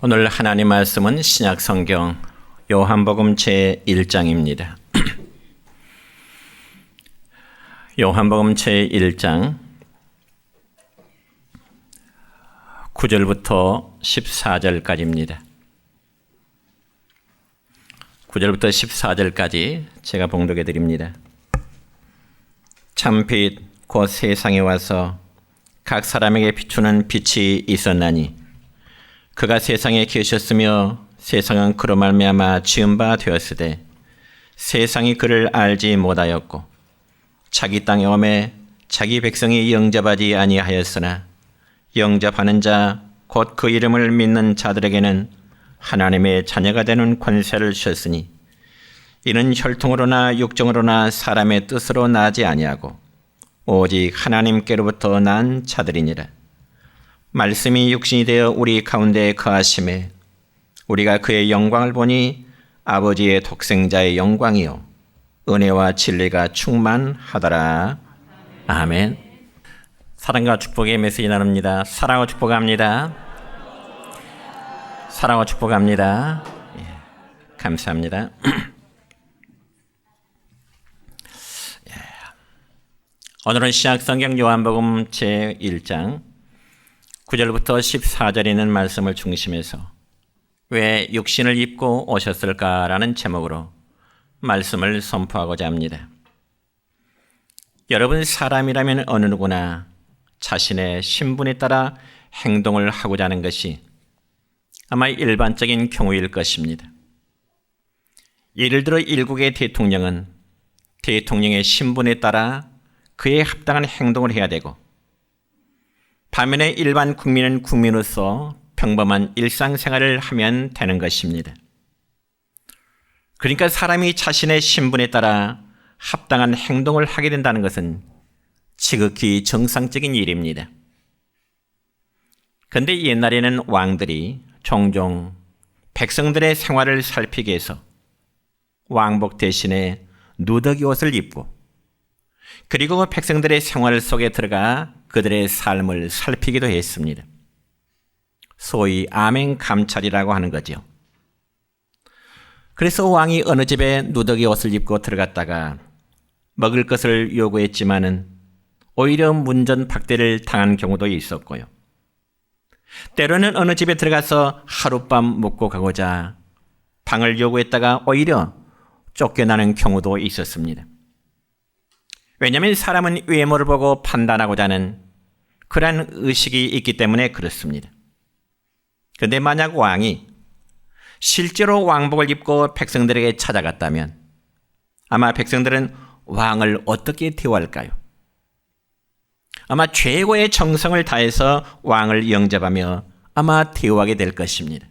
오늘 하나님 말씀은 신약 성경 요한복음 제1장입니다. 요한복음 제1장 9절부터 14절까지입니다. 9절부터 14절까지 제가 봉독해 드립니다. 참빛 곧 세상에 와서 각 사람에게 비추는 빛이 있었나니 그가 세상에 계셨으며 세상은 그로 말미암아 지은 바 되었으되 세상이 그를 알지 못하였고 자기 땅에 오매 자기 백성이 영접하지 아니하였으나 영접하는 자 곧 그 이름을 믿는 자들에게는 하나님의 자녀가 되는 권세를 주셨으니 이는 혈통으로나 육정으로나 사람의 뜻으로 나지 아니하고 오직 하나님께로부터 난 자들이니라. 말씀이 육신이 되어 우리 가운데 거하심에 우리가 그의 영광을 보니 아버지의 독생자의 영광이요 은혜와 진리가 충만하더라. 아멘. 사랑과 축복의 메시지 나눕니다. 사랑과 축복합니다. 사랑과 축복합니다. 예, 감사합니다. 예. 오늘은 신약성경 요한복음 제1장 9절부터 14절에 있는 말씀을 중심해서 왜 육신을 입고 오셨을까라는 제목으로 말씀을 선포하고자 합니다. 여러분, 사람이라면 어느 누구나 자신의 신분에 따라 행동을 하고자 하는 것이 아마 일반적인 경우일 것입니다. 예를 들어 일국의 대통령은 대통령의 신분에 따라 그에 합당한 행동을 해야 되고 반면에 일반 국민은 국민으로서 평범한 일상생활을 하면 되는 것입니다. 그러니까 사람이 자신의 신분에 따라 합당한 행동을 하게 된다는 것은 지극히 정상적인 일입니다. 그런데 옛날에는 왕들이 종종 백성들의 생활을 살피기 위해서 왕복 대신에 누더기 옷을 입고 그리고 백성들의 생활 속에 들어가 그들의 삶을 살피기도 했습니다. 소위 아멘 감찰이라고 하는 거죠. 그래서 왕이 어느 집에 누더기 옷을 입고 들어갔다가 먹을 것을 요구했지만은 오히려 문전박대를 당한 경우도 있었고요. 때로는 어느 집에 들어가서 하룻밤 묵고 가고자 방을 요구했다가 오히려 쫓겨나는 경우도 있었습니다. 왜냐하면 사람은 외모를 보고 판단하고자 하는 그러한 의식이 있기 때문에 그렇습니다. 그런데 만약 왕이 실제로 왕복을 입고 백성들에게 찾아갔다면 아마 백성들은 왕을 어떻게 대우할까요? 아마 최고의 정성을 다해서 왕을 영접하며 아마 대우하게 될 것입니다.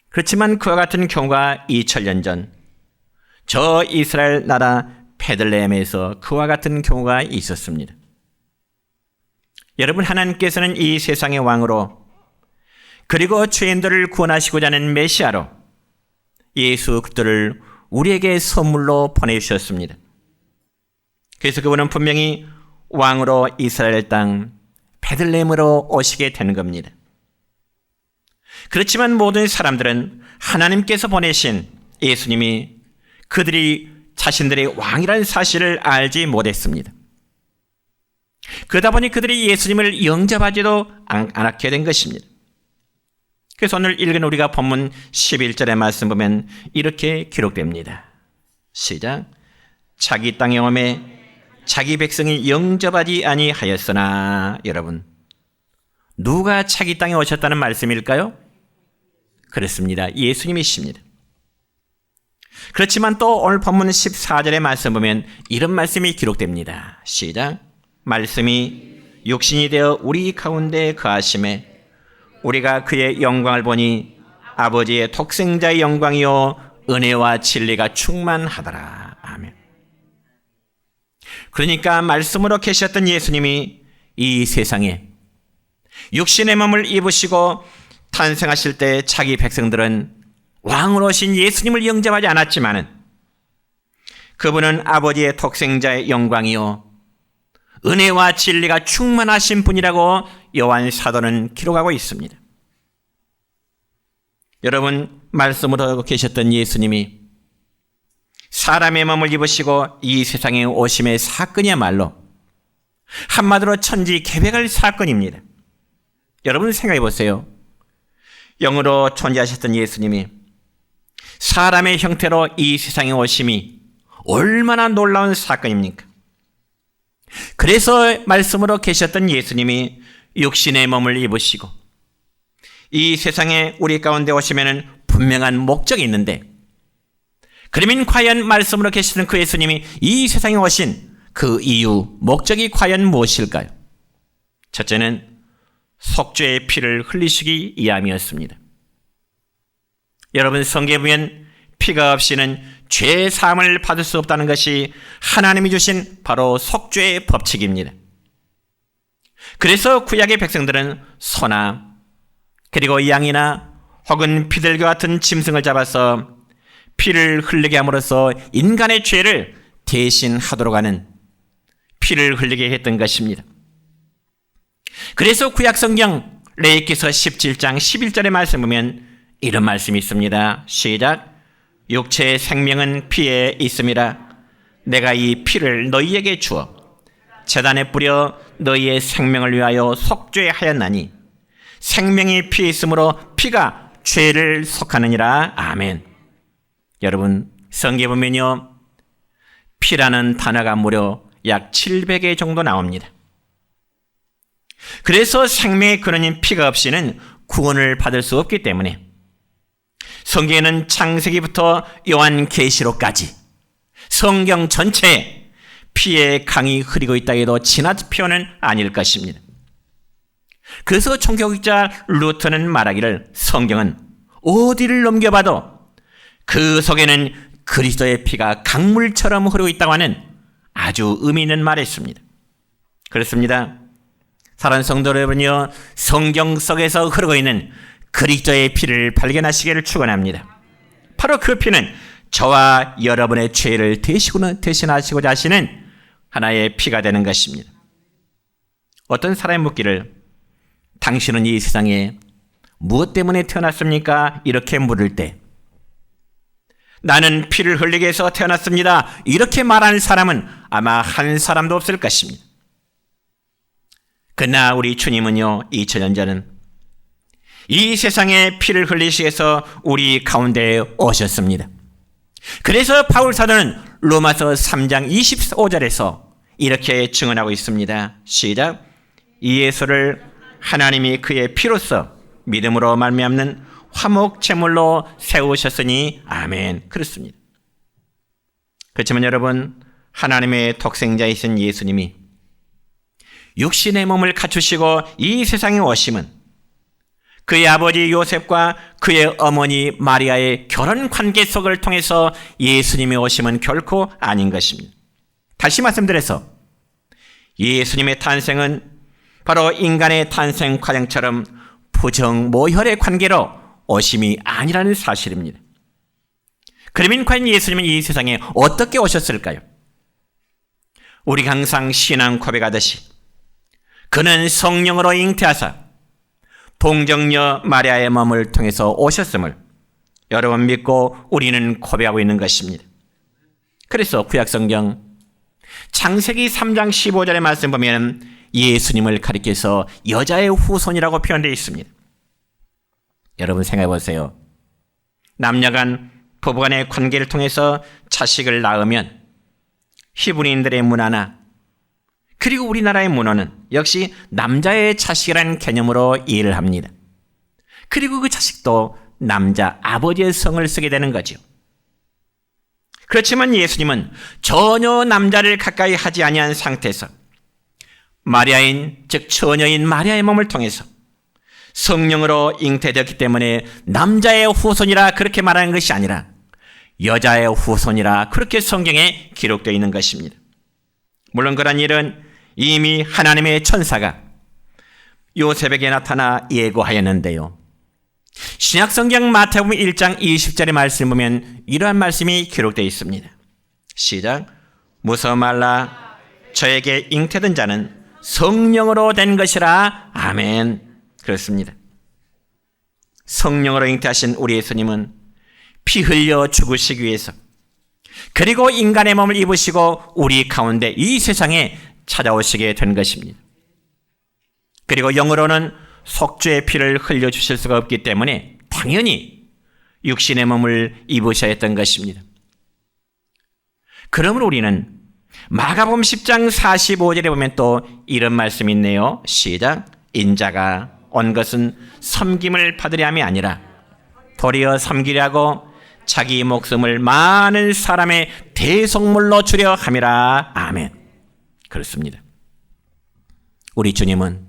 그렇지만 그와 같은 경우가 2000년 전 저 이스라엘 나라 베들레헴에서 그와 같은 경우가 있었습니다. 여러분, 하나님께서는 이 세상의 왕으로 그리고 죄인들을 구원하시고자 하는 메시아로 예수 그리스도를 우리에게 선물로 보내주셨습니다. 그래서 그분은 분명히 왕으로 이스라엘 땅 베들레헴으로 오시게 되는 겁니다. 그렇지만 모든 사람들은 하나님께서 보내신 예수님이 그들이 자신들의 왕이라는 사실을 알지 못했습니다. 그러다 보니 그들이 예수님을 영접하지도 않게 된 것입니다. 그래서 오늘 읽은 우리가 본문 11절의 말씀 보면 이렇게 기록됩니다. 시작. 자기 땅에 오매 자기 백성이 영접하지 아니하였으나. 여러분, 누가 자기 땅에 오셨다는 말씀일까요? 그렇습니다. 예수님이십니다. 그렇지만 또 오늘 본문 14절의 말씀 보면 이런 말씀이 기록됩니다. 시작. 말씀이 육신이 되어 우리 가운데 거하심에 우리가 그의 영광을 보니 아버지의 독생자의 영광이요 은혜와 진리가 충만하더라. 아멘. 그러니까 말씀으로 계셨던 예수님이 이 세상에 육신의 몸을 입으시고 탄생하실 때 자기 백성들은 왕으로 오신 예수님을 영접하지 않았지만은 그분은 아버지의 독생자의 영광이요 은혜와 진리가 충만하신 분이라고 요한 사도는 기록하고 있습니다. 여러분, 말씀으로 계셨던 예수님이 사람의 몸을 입으시고 이 세상에 오심의 사건이야말로 한마디로 천지개벽할 사건입니다. 여러분 생각해 보세요. 영으로 존재하셨던 예수님이 사람의 형태로 이 세상에 오심이 얼마나 놀라운 사건입니까? 그래서 말씀으로 계셨던 예수님이 육신의 몸을 입으시고 이 세상에 우리 가운데 오시면은 분명한 목적이 있는데, 그러면 과연 말씀으로 계시던 그 예수님이 이 세상에 오신 그 이유, 목적이 과연 무엇일까요? 첫째는 속죄의 피를 흘리시기 위함이었습니다. 여러분, 성경에 보면 피가 없이는 죄 사함을 받을 수 없다는 것이 하나님이 주신 바로 속죄의 법칙입니다. 그래서 구약의 백성들은 소나 그리고 양이나 혹은 비둘기와 같은 짐승을 잡아서 피를 흘리게 함으로써 인간의 죄를 대신하도록 하는, 피를 흘리게 했던 것입니다. 그래서 구약 성경 레위기서 17장 11절의 말씀 보면 이런 말씀이 있습니다. 시작. 육체의 생명은 피에 있음이라. 내가 이 피를 너희에게 주어 제단에 뿌려 너희의 생명을 위하여 속죄하였나니 생명이 피에 있으므로 피가 죄를 속하느니라. 아멘. 여러분, 성경에 보면요, 피라는 단어가 무려 약 700개 정도 나옵니다. 그래서 생명의 근원인 피가 없이는 구원을 받을 수 없기 때문에 성경에는 창세기부터 요한계시록까지 성경 전체에 피의 강이 흐르고 있다 해도 지나친 표현은 아닐 것입니다. 그래서 총교육자 루터는 말하기를 성경은 어디를 넘겨봐도 그 속에는 그리스도의 피가 강물처럼 흐르고 있다고 하는 아주 의미 있는 말을 했습니다. 그렇습니다. 사랑하는 성도 여러분이요, 성경 속에서 흐르고 있는 그리스도의 피를 발견하시기를 축원합니다. 바로 그 피는 저와 여러분의 죄를 대신하시고자 하시는 하나의 피가 되는 것입니다. 어떤 사람이 묻기를 당신은 이 세상에 무엇 때문에 태어났습니까? 이렇게 물을 때 나는 피를 흘리게 해서 태어났습니다. 이렇게 말하는 사람은 아마 한 사람도 없을 것입니다. 그러나 우리 주님은요, 2000년 전 이 세상에 피를 흘리시기 위해서 우리 가운데에 오셨습니다. 그래서 바울 사도는 로마서 3장 25절에서 이렇게 증언하고 있습니다. 시작. 이 예수를 하나님이 그의 피로써 믿음으로 말미암는 화목 제물로 세우셨으니 아멘. 그렇습니다. 그렇지만 여러분, 하나님의 독생자이신 예수님이 육신의 몸을 갖추시고 이 세상에 오심은 그의 아버지 요셉과 그의 어머니 마리아의 결혼 관계 속을 통해서 예수님이 오심은 결코 아닌 것입니다. 다시 말씀드려서 예수님의 탄생은 바로 인간의 탄생 과정처럼 부정모혈의 관계로 오심이 아니라는 사실입니다. 그러면 과연 예수님은 이 세상에 어떻게 오셨을까요? 우리가 항상 신앙 고백하듯이 그는 성령으로 잉태하사 동정녀 마리아의 몸을 통해서 오셨음을 여러분 믿고 우리는 고백하고 있는 것입니다. 그래서 구약성경 창세기 3장 15절의 말씀 보면 예수님을 가리켜서 여자의 후손이라고 표현되어 있습니다. 여러분 생각해 보세요. 남녀간 부부간의 관계를 통해서 자식을 낳으면 히브리인들의 문화나 그리고 우리나라의 문화는 역시 남자의 자식이라는 개념으로 이해를 합니다. 그리고 그 자식도 남자 아버지의 성을 쓰게 되는 거죠. 그렇지만 예수님은 전혀 남자를 가까이 하지 아니한 상태에서 마리아인 즉 처녀인 마리아의 몸을 통해서 성령으로 잉태되었기 때문에 남자의 후손이라 그렇게 말하는 것이 아니라 여자의 후손이라 그렇게 성경에 기록되어 있는 것입니다. 물론 그런 일은 이미 하나님의 천사가 요셉에게 나타나 예고하였는데요. 신약성경 마태복음 1장 20절의 말씀 보면 이러한 말씀이 기록되어 있습니다. 시작. 무서워 말라. 저에게 잉태된 자는 성령으로 된 것이라. 아멘. 그렇습니다. 성령으로 잉태하신 우리 예수님은 피 흘려 죽으시기 위해서, 그리고 인간의 몸을 입으시고 우리 가운데 이 세상에 찾아오시게 된 것입니다. 그리고 영으로는 속죄의 피를 흘려주실 수가 없기 때문에 당연히 육신의 몸을 입으셔야 했던 것입니다. 그러므로 우리는 마가복음 10장 45절에 보면 또 이런 말씀이 있네요. 시작. 인자가 온 것은 섬김을 받으려 함이 아니라 도리어 섬기려고 자기 목숨을 많은 사람의 대속물로 주려 함이라. 아멘. 그렇습니다. 우리 주님은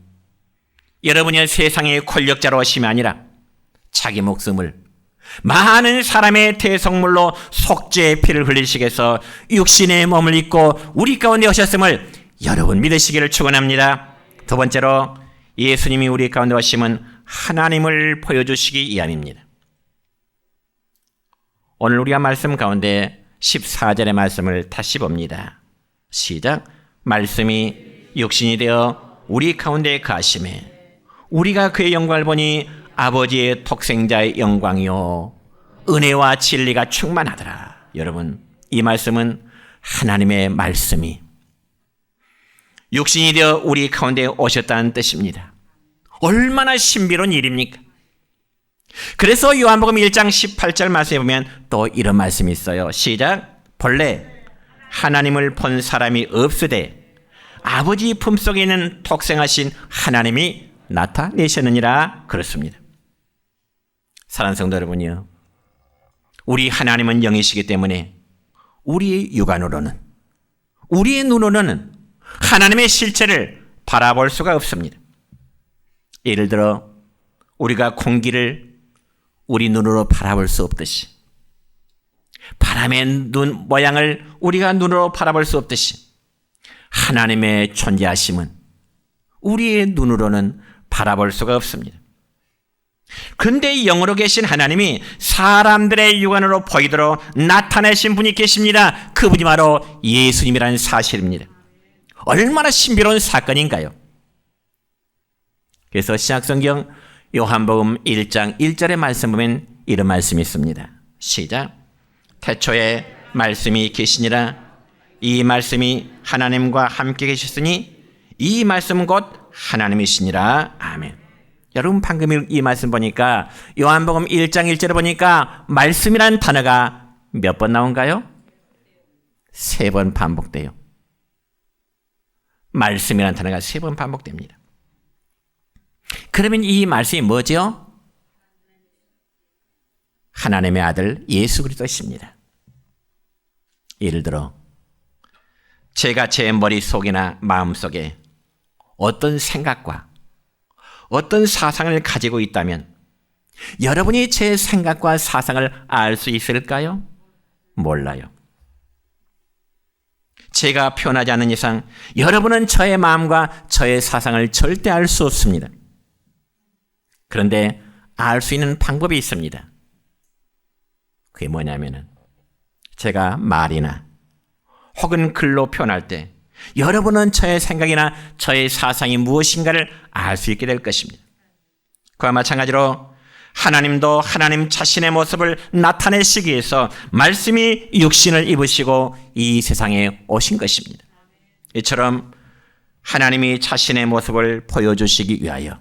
여러분이 세상의 권력자로 오심이 아니라 자기 목숨을 많은 사람의 대속물로 속죄의 피를 흘리시기 위해서 육신의 몸을 입고 우리 가운데 오셨음을 여러분 믿으시기를 축원합니다. 두 번째로 예수님이 우리 가운데 오심은 하나님을 보여주시기 위함입니다. 오늘 우리가 말씀 가운데 14절의 말씀을 다시 봅니다. 시작. 말씀이 육신이 되어 우리 가운데 거하심에 우리가 그의 영광을 보니 아버지의 독생자의 영광이요 은혜와 진리가 충만하더라. 여러분, 이 말씀은 하나님의 말씀이 육신이 되어 우리 가운데 오셨다는 뜻입니다. 얼마나 신비로운 일입니까? 그래서 요한복음 1장 18절 말씀에 보면 또 이런 말씀이 있어요. 시작. 본래 하나님을 본 사람이 없으되 아버지 품속에 있는 독생하신 하나님이 나타내셨느니라. 그렇습니다. 사랑하는 성도 여러분이요, 우리 하나님은 영이시기 때문에 우리의 육안으로는, 우리의 눈으로는 하나님의 실체를 바라볼 수가 없습니다. 예를 들어 우리가 공기를 우리 눈으로 바라볼 수 없듯이, 바람의 눈 모양을 우리가 눈으로 바라볼 수 없듯이 하나님의 존재하심은 우리의 눈으로는 바라볼 수가 없습니다. 그런데 영으로 계신 하나님이 사람들의 육안으로 보이도록 나타내신 분이 계십니다. 그분이 바로 예수님이라는 사실입니다. 얼마나 신비로운 사건인가요? 그래서 신약성경 요한복음 1장 1절의 말씀 보면 이런 말씀이 있습니다. 시작. 태초에 말씀이 계시니라. 이 말씀이 하나님과 함께 계셨으니 이 말씀은 곧 하나님이시니라. 아멘. 여러분, 방금 이 말씀 보니까 요한복음 1장 1절을 보니까 말씀이란 단어가 몇 번 나온가요? 3번 반복돼요. 말씀이란 단어가 3번 반복됩니다. 그러면 이 말씀이 뭐죠? 하나님의 아들 예수 그리스도십니다. 예를 들어 제가 제 머릿속이나 마음속에 어떤 생각과 어떤 사상을 가지고 있다면 여러분이 제 생각과 사상을 알 수 있을까요? 몰라요. 제가 표현하지 않는 이상 여러분은 저의 마음과 저의 사상을 절대 알 수 없습니다. 그런데 알 수 있는 방법이 있습니다. 그게 뭐냐면은 제가 말이나 혹은 글로 표현할 때 여러분은 저의 생각이나 저의 사상이 무엇인가를 알 수 있게 될 것입니다. 그와 마찬가지로 하나님도 하나님 자신의 모습을 나타내시기 위해서 말씀이 육신을 입으시고 이 세상에 오신 것입니다. 이처럼 하나님이 자신의 모습을 보여주시기 위하여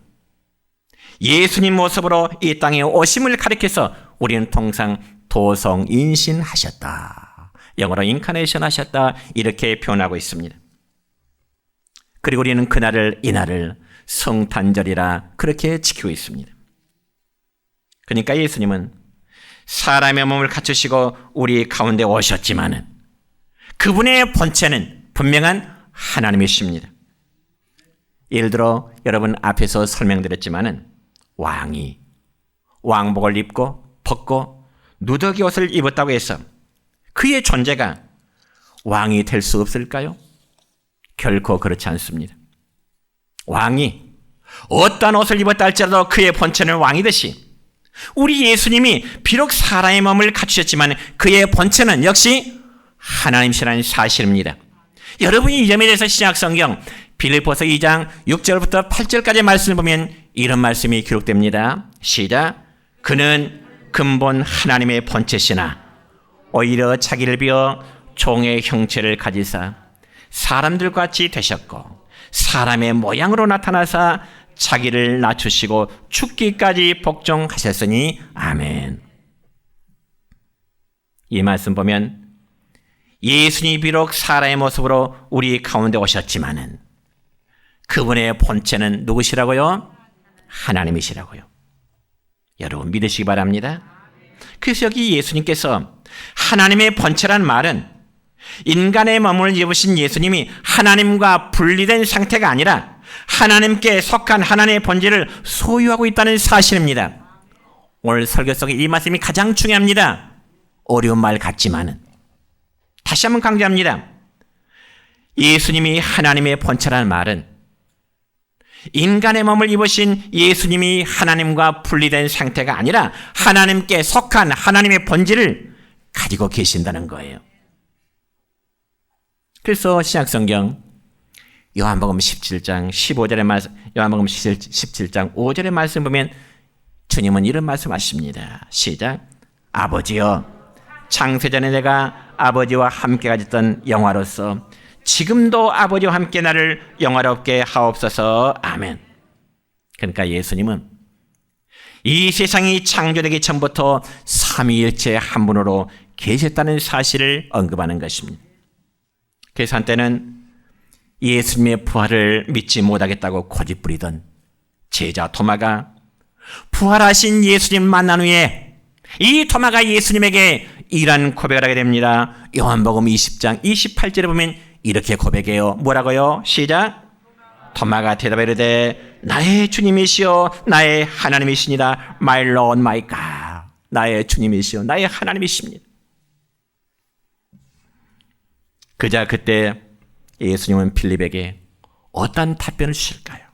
예수님 모습으로 이 땅에 오심을 가리켜서 우리는 통상 도성인신하셨다, 영어로 인카네이션 하셨다, 이렇게 표현하고 있습니다. 그리고 우리는 그날을, 이날을 성탄절이라 그렇게 지키고 있습니다. 그러니까 예수님은 사람의 몸을 갖추시고 우리 가운데 오셨지만은 그분의 본체는 분명한 하나님이십니다. 예를 들어 여러분 앞에서 설명드렸지만은 왕이 왕복을 입고 벗고 누더기 옷을 입었다고 해서 그의 존재가 왕이 될 수 없을까요? 결코 그렇지 않습니다. 왕이 어떠한 옷을 입었다 할지라도 그의 본체는 왕이듯이 우리 예수님이 비록 사람의 몸을 갖추셨지만 그의 본체는 역시 하나님이시라는 사실입니다. 여러분이 이 점에 대해서 신약성경 빌립보서 2장 6절부터 8절까지의 말씀을 보면 이런 말씀이 기록됩니다. 시작. 그는 근본 하나님의 본체시나 오히려 자기를 비어 종의 형체를 가지사 사람들과 같이 되셨고 사람의 모양으로 나타나사 자기를 낮추시고 죽기까지 복종하셨으니 아멘. 이 말씀 보면 예수님이 비록 사람의 모습으로 우리 가운데 오셨지만은 그분의 본체는 누구시라고요? 하나님이시라고요. 여러분 믿으시기 바랍니다. 그래서 여기 예수님께서 하나님의 본체란 말은 인간의 몸을 입으신 예수님이 하나님과 분리된 상태가 아니라 하나님께 속한 하나님의 본질을 소유하고 있다는 사실입니다. 오늘 설교 속에 이 말씀이 가장 중요합니다. 어려운 말 같지만은 다시 한번 강조합니다. 예수님이 하나님의 본체라는 말은 인간의 몸을 입으신 예수님이 하나님과 분리된 상태가 아니라 하나님께 속한 하나님의 본질을 가지고 계신다는 거예요. 그래서 신약성경 요한복음 17장 15절의 말씀, 요한복음 17장 5절의 말씀 보면 주님은 이런 말씀하십니다. 시작. 아버지여, 창세전에 내가 아버지와 함께 가졌던 영화로서 지금도 아버지와 함께 나를 영화롭게 하옵소서. 아멘. 그러니까 예수님은 이 세상이 창조되기 전부터 삼위일체 한 분으로 계셨다는 사실을 언급하는 것입니다. 그래서 한때는 예수님의 부활을 믿지 못하겠다고 고집부리던 제자 토마가 부활하신 예수님 만난 후에 이 토마가 예수님에게 이런 고백을 하게 됩니다. 요한복음 20장 28절에 보면 이렇게 고백해요. 뭐라고요? 시작. 토마가 대답해 이르되 나의 주님이시여 나의 하나님이시니라. My Lord, my God. 나의 주님이시여 나의 하나님이십니다. 그자 그때 예수님은 빌립에게 어떤 답변을 주실까요?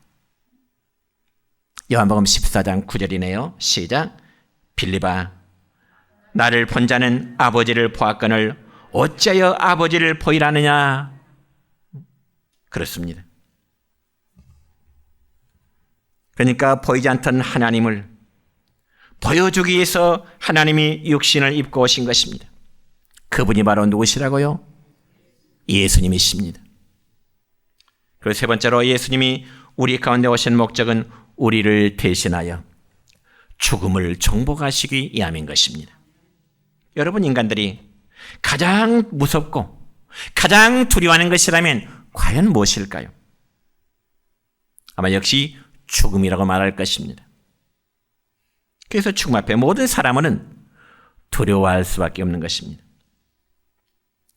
요한복음 14장 9절이네요. 시작. 빌립아, 나를 본 자는 아버지를 보았거늘 어찌하여 아버지를 보이라느냐? 그렇습니다. 그러니까 보이지 않던 하나님을 보여주기 위해서 하나님이 육신을 입고 오신 것입니다. 그분이 바로 누구시라고요? 예수님이십니다. 그리고 세 번째로 예수님이 우리 가운데 오신 목적은 우리를 대신하여 죽음을 정복하시기 위함인 것입니다. 여러분, 인간들이 가장 무섭고 가장 두려워하는 것이라면 과연 무엇일까요? 아마 역시 죽음이라고 말할 것입니다. 그래서 죽음 앞에 모든 사람은 두려워할 수밖에 없는 것입니다.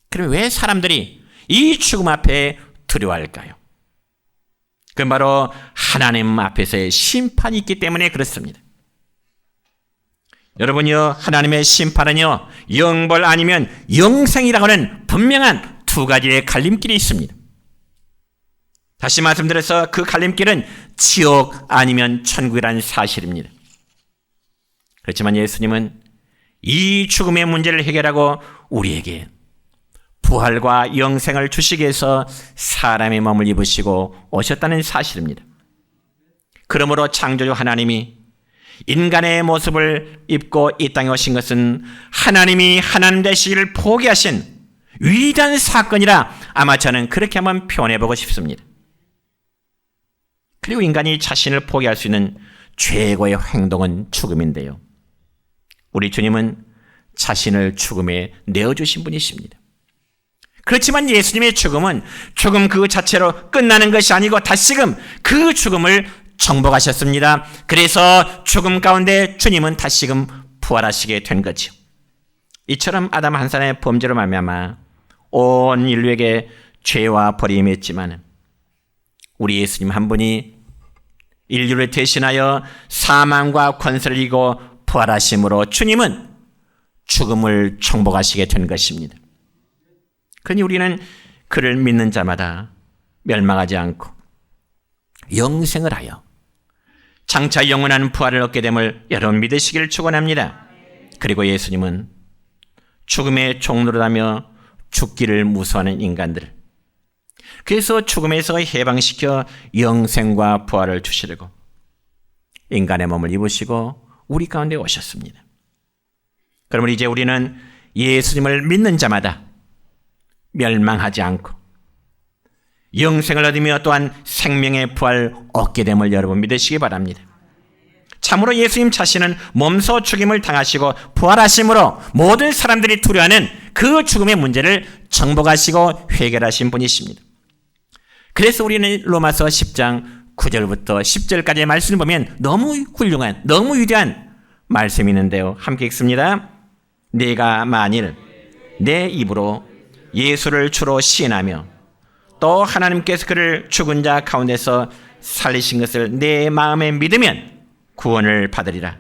그럼 왜 사람들이 이 죽음 앞에 두려워할까요? 그건 바로 하나님 앞에서의 심판이 있기 때문에 그렇습니다. 여러분요, 하나님의 심판은요, 영벌 아니면 영생이라고 하는 분명한 두 가지의 갈림길이 있습니다. 다시 말씀드려서 그 갈림길은 지옥 아니면 천국이라는 사실입니다. 그렇지만 예수님은 이 죽음의 문제를 해결하고 우리에게 부활과 영생을 주시기 위해서 사람의 몸을 입으시고 오셨다는 사실입니다. 그러므로 창조주 하나님이 인간의 모습을 입고 이 땅에 오신 것은 하나님이 하나님 되시기를 포기하신 위대한 사건이라 아마 저는 그렇게 한번 표현해보고 싶습니다. 그리고 인간이 자신을 포기할 수 있는 최고의 행동은 죽음인데요. 우리 주님은 자신을 죽음에 내어주신 분이십니다. 그렇지만 예수님의 죽음은 죽음 그 자체로 끝나는 것이 아니고 다시금 그 죽음을 정복하셨습니다. 그래서 죽음 가운데 주님은 다시금 부활하시게 된 거죠. 이처럼 아담 한 사람의 범죄로 말미암아 온 인류에게 죄와 벌이 임했지만 우리 예수님 한 분이 인류를 대신하여 사망과 권세를 이기고 부활하심으로 주님은 죽음을 정복하시게 된 것입니다. 그러니 우리는 그를 믿는 자마다 멸망하지 않고 영생을 하여 장차 영원한 부활을 얻게 됨을 여러분 믿으시기를 축원합니다. 그리고 예수님은 죽음의 종노릇하며 죽기를 무서워하는 인간들을 그래서 죽음에서 해방시켜 영생과 부활을 주시려고 인간의 몸을 입으시고 우리 가운데 오셨습니다. 그러면 이제 우리는 예수님을 믿는 자마다 멸망하지 않고 영생을 얻으며 또한 생명의 부활을 얻게 됨을 여러분 믿으시기 바랍니다. 참으로 예수님 자신은 몸소 죽임을 당하시고 부활하심으로 모든 사람들이 두려워하는 그 죽음의 문제를 정복하시고 해결하신 분이십니다. 그래서 우리는 로마서 10장 9절부터 10절까지의 말씀을 보면 너무 훌륭한, 너무 위대한 말씀이 있는데요. 함께 읽습니다. 네가 만일 내 입으로 예수를 주로 시인하며 또 하나님께서 그를 죽은 자 가운데서 살리신 것을 내 마음에 믿으면 구원을 받으리라.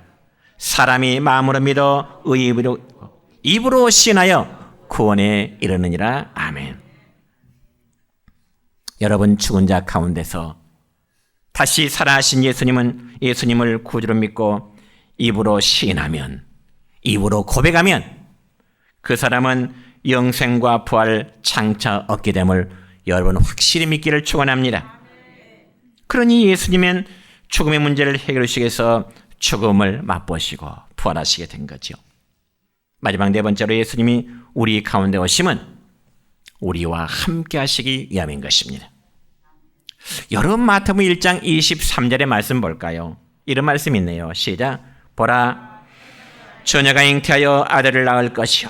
사람이 마음으로 믿어 입으로 시인하여 구원에 이르느니라. 아멘. 여러분, 죽은 자 가운데서 다시 살아나신 예수님을 구주로 믿고 입으로 시인하면, 입으로 고백하면 그 사람은 영생과 부활 장차 얻게 됨을 여러분 확실히 믿기를 축원합니다. 그러니 예수님은 죽음의 문제를 해결하시기 위해서 죽음을 맛보시고 부활하시게 된 거죠. 마지막 네 번째로 예수님이 우리 가운데 오심은 우리와 함께 하시기 위함인 것입니다. 여러분, 마태복음 1장 23절의 말씀 볼까요? 이런 말씀이 있네요. 시작. 보라, 처녀가 잉태하여 아들을 낳을 것이요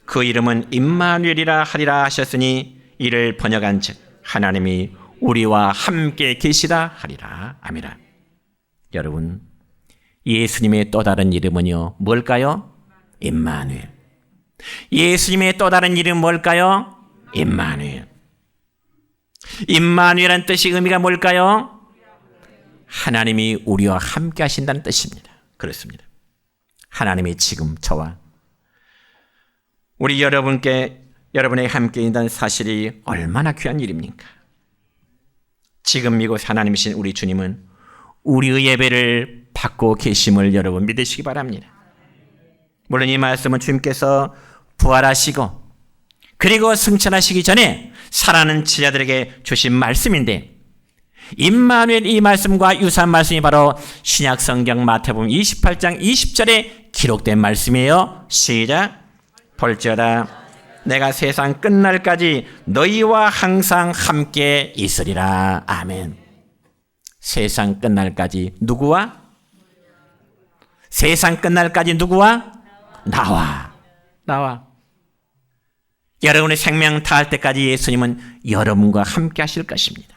그 이름은 임마누엘이라 하리라 하셨으니 이를 번역한 즉 하나님이 우리와 함께 계시다 하리라. 아미라. 여러분, 예수님의 또 다른 이름은요 뭘까요? 임마누엘. 예수님의 또 다른 이름 뭘까요? 임마누엘. 임마누엘이라는 뜻이 의미가 뭘까요? 하나님이 우리와 함께 하신다는 뜻입니다. 그렇습니다. 하나님이 지금 저와 우리 여러분에게 함께 있다는 사실이 얼마나 귀한 일입니까? 지금 이곳 하나님이신 우리 주님은 우리의 예배를 받고 계심을 여러분 믿으시기 바랍니다. 물론 이 말씀은 주님께서 부활하시고 그리고 승천하시기 전에 살아있는 제자들에게 주신 말씀인데, 임마누엘 이 말씀과 유사한 말씀이 바로 신약성경 마태복음 28장 20절에 기록된 말씀이에요. 시작. 볼지어다 내가 세상 끝날까지 너희와 항상 함께 있으리라. 아멘. 세상 끝날까지 누구와? 세상 끝날까지 누구와? 나와. 여러분의 생명 다할 때까지 예수님은 여러분과 함께 하실 것입니다.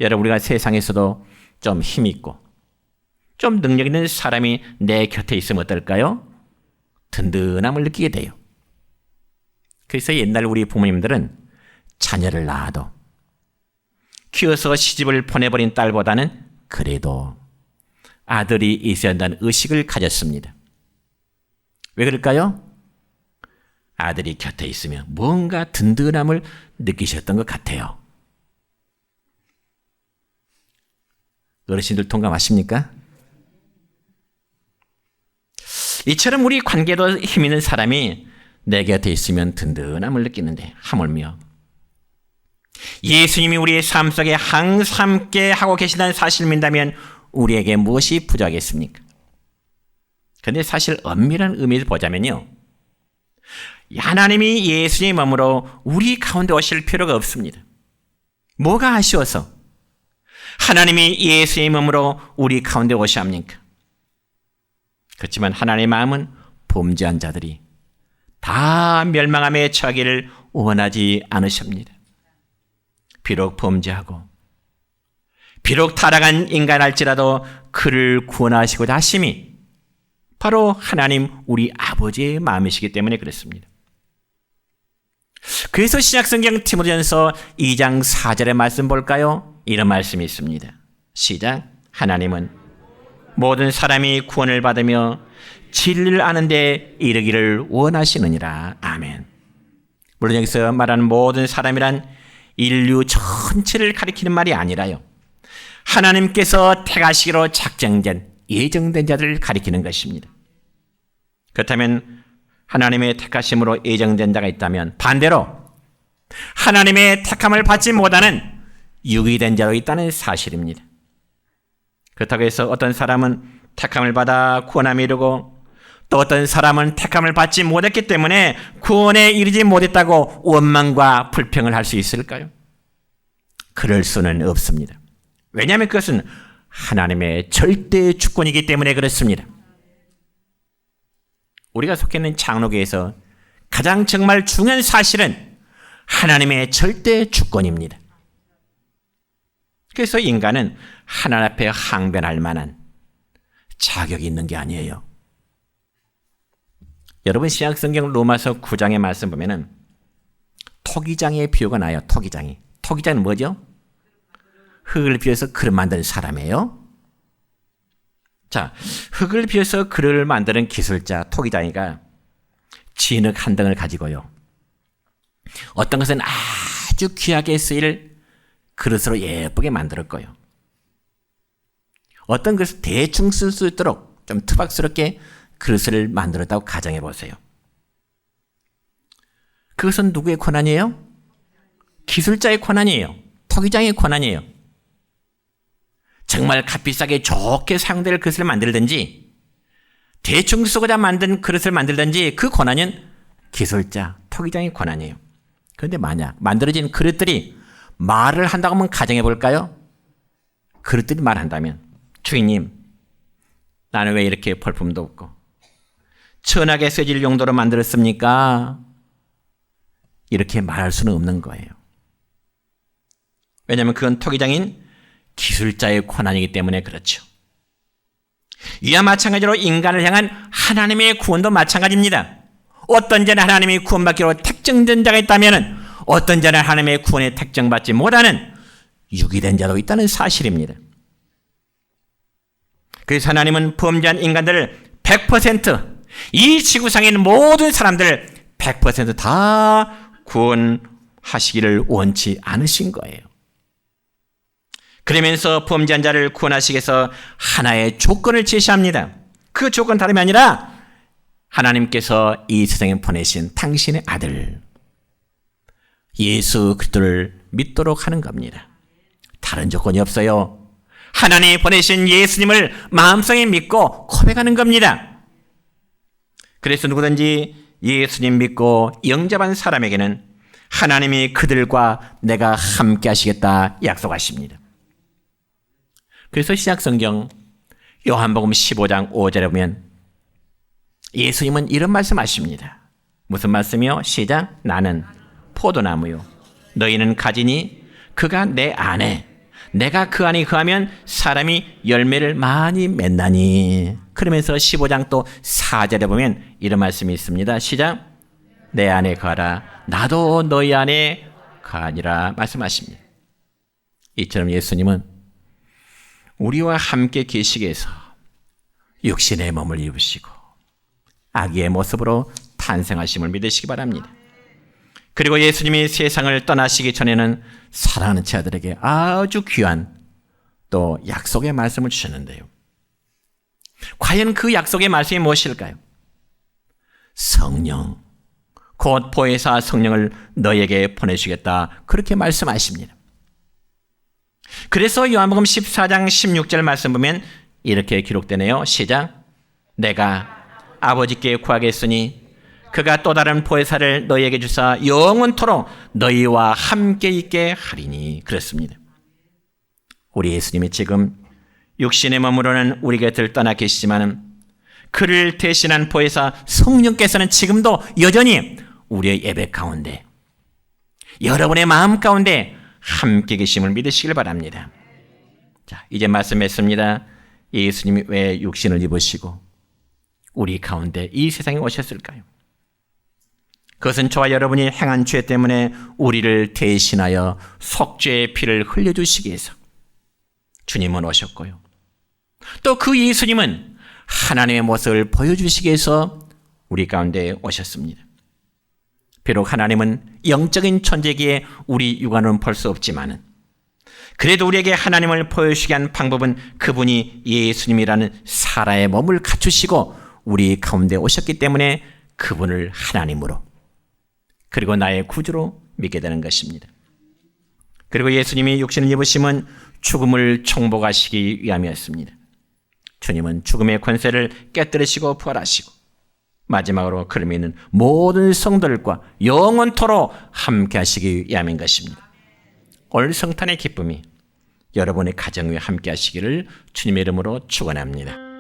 여러분, 우리가 세상에서도 좀 힘있고 좀 능력 있는 사람이 내 곁에 있으면 어떨까요? 든든함을 느끼게 돼요. 그래서 옛날 우리 부모님들은 자녀를 낳아도 키워서 시집을 보내버린 딸보다는 그래도 아들이 있어야 한다는 의식을 가졌습니다. 왜 그럴까요? 아들이 곁에 있으면 뭔가 든든함을 느끼셨던 것 같아요. 어르신들 동감하십니까? 이처럼 우리 관계도 힘 있는 사람이 내 곁에 있으면 든든함을 느끼는데, 하물며 예수님이 우리의 삶 속에 항상 함께 하고 계신다는 사실을 믿는다면 우리에게 무엇이 부족하겠습니까? 그런데 사실 엄밀한 의미에서 보자면요, 하나님이 예수님의 몸으로 우리 가운데 오실 필요가 없습니다. 뭐가 아쉬워서 하나님이 예수님의 몸으로 우리 가운데 오셔야 합니까? 그렇지만 하나님의 마음은 범죄한 자들이 다 멸망함에 처하기를 원하지 않으십니다. 비록 범죄하고 비록 타락한 인간할지라도 그를 구원하시고자 하심이 바로 하나님 우리 아버지의 마음이시기 때문에 그렇습니다. 그래서 신약성경 디모데전서 2장 4절의 말씀 볼까요? 이런 말씀이 있습니다. 시작. 하나님은 모든 사람이 구원을 받으며 진리를 아는 데 이르기를 원하시느니라. 아멘. 물론 여기서 말하는 모든 사람이란 인류 전체를 가리키는 말이 아니라요, 하나님께서 택하시기로 작정된 예정된 자들을 가리키는 것입니다. 그렇다면 하나님의 택하심으로 예정된 자가 있다면 반대로 하나님의 택함을 받지 못하는 유기된 자로 있다는 사실입니다. 그렇다고 해서 어떤 사람은 택함을 받아 구원함에 이르고 또 어떤 사람은 택함을 받지 못했기 때문에 구원에 이르지 못했다고 원망과 불평을 할 수 있을까요? 그럴 수는 없습니다. 왜냐하면 그것은 하나님의 절대 주권이기 때문에 그렇습니다. 우리가 속해 있는 장로교에서 가장 정말 중요한 사실은 하나님의 절대 주권입니다. 그래서 인간은 하나님 앞에 항변할 만한 자격이 있는 게 아니에요. 여러분 신약성경 로마서 9장의 말씀 보면은 토기장의 비유가 나요. 토기장이. 토기장은 뭐죠? 흙을 비워서 그릇 만드는 사람이에요. 자, 흙을 비워서 그릇을 만드는 기술자 토기장이가 진흙 한 덩을 가지고요. 어떤 것은 아주 귀하게 쓰일 그릇으로 예쁘게 만들었고요. 어떤 것을 대충 쓸 수 있도록 좀 투박스럽게 그릇을 만들었다고 가정해 보세요. 그것은 누구의 권한이에요? 기술자의 권한이에요. 토기장의 권한이에요. 정말 값비싸게 좋게 사용될 그릇을 만들든지 대충 쓰고자 만든 그릇을 만들든지 그 권한은 기술자, 토기장의 권한이에요. 그런데 만약 만들어진 그릇들이 말을 한다고 하면 가정해 볼까요? 그릇들이 말한다면 주인님, 나는 왜 이렇게 볼품도 없고 천하게 쓰질 용도로 만들었습니까? 이렇게 말할 수는 없는 거예요. 왜냐하면 그건 토기장인 기술자의 권한이기 때문에 그렇죠. 이와 마찬가지로 인간을 향한 하나님의 구원도 마찬가지입니다. 어떤 자는 하나님의 구원받기로 택정된 자가 있다면 어떤 자는 하나님의 구원에 택정받지 못하는 유기된 자도 있다는 사실입니다. 그래서 하나님은 범죄한 인간들을 100%이 지구상에 있는 모든 사람들을 100%다 구원하시기를 원치 않으신 거예요. 그러면서 범죄한 자를 구원하시기 위해서 하나의 조건을 제시합니다. 그 조건 다름이 아니라 하나님께서 이 세상에 보내신 당신의 아들 예수 그리스도를 믿도록 하는 겁니다. 다른 조건이 없어요. 하나님이 보내신 예수님을 마음속에 믿고 고백하는 겁니다. 그래서 누구든지 예수님 믿고 영접한 사람에게는 하나님이 그들과 내가 함께 하시겠다 약속하십니다. 그래서 신약성경 요한복음 15장 5절에 보면 예수님은 이런 말씀하십니다. 무슨 말씀이요? 시작. 나는 포도나무요 너희는 가지니 그가 내 안에 내가 그 안에 거하면 사람이 열매를 많이 맺나니. 그러면서 15장 또 4절에 보면 이런 말씀이 있습니다. 시작. 내 안에 거하라 나도 너희 안에 거하니라 말씀하십니다. 이처럼 예수님은 우리와 함께 계시기 위해서 육신의 몸을 입으시고 아기의 모습으로 탄생하심을 믿으시기 바랍니다. 그리고 예수님이 세상을 떠나시기 전에는 사랑하는 제 아들에게 아주 귀한 또 약속의 말씀을 주셨는데요. 과연 그 약속의 말씀이 무엇일까요? 성령, 곧 보혜사 성령을 너에게 보내주겠다. 그렇게 말씀하십니다. 그래서 요한복음 14장 16절 말씀 보면 이렇게 기록되네요. 시작. 내가 아버지께 구하겠으니 그가 또 다른 보혜사를 너희에게 주사 영원토록 너희와 함께 있게 하리니. 그렇습니다. 우리 예수님이 지금 육신의 몸으로는 우리 곁을 떠나 계시지만 그를 대신한 보혜사 성령께서는 지금도 여전히 우리의 예배 가운데 여러분의 마음 가운데 함께 계심을 믿으시길 바랍니다. 자, 이제 말씀했습니다. 예수님이 왜 육신을 입으시고 우리 가운데 이 세상에 오셨을까요? 그것은 저와 여러분이 행한 죄 때문에 우리를 대신하여 속죄의 피를 흘려주시기 위해서 주님은 오셨고요. 또 그 예수님은 하나님의 모습을 보여주시기 위해서 우리 가운데 오셨습니다. 비록 하나님은 영적인 존재기에 우리 육안은 볼 수 없지만 그래도 우리에게 하나님을 보여주시게 한 방법은 그분이 예수님이라는 사람의 몸을 갖추시고 우리 가운데 오셨기 때문에 그분을 하나님으로 그리고 나의 구주로 믿게 되는 것입니다. 그리고 예수님이 육신을 입으심은 죽음을 정복하시기 위함이었습니다. 주님은 죽음의 권세를 깨뜨리시고 부활하시고 마지막으로 그를 믿는 모든 성도들과 영원토록 함께 하시기 위함인 것입니다. 오늘 성탄의 기쁨이 여러분의 가정 위에 함께 하시기를 주님의 이름으로 축원합니다.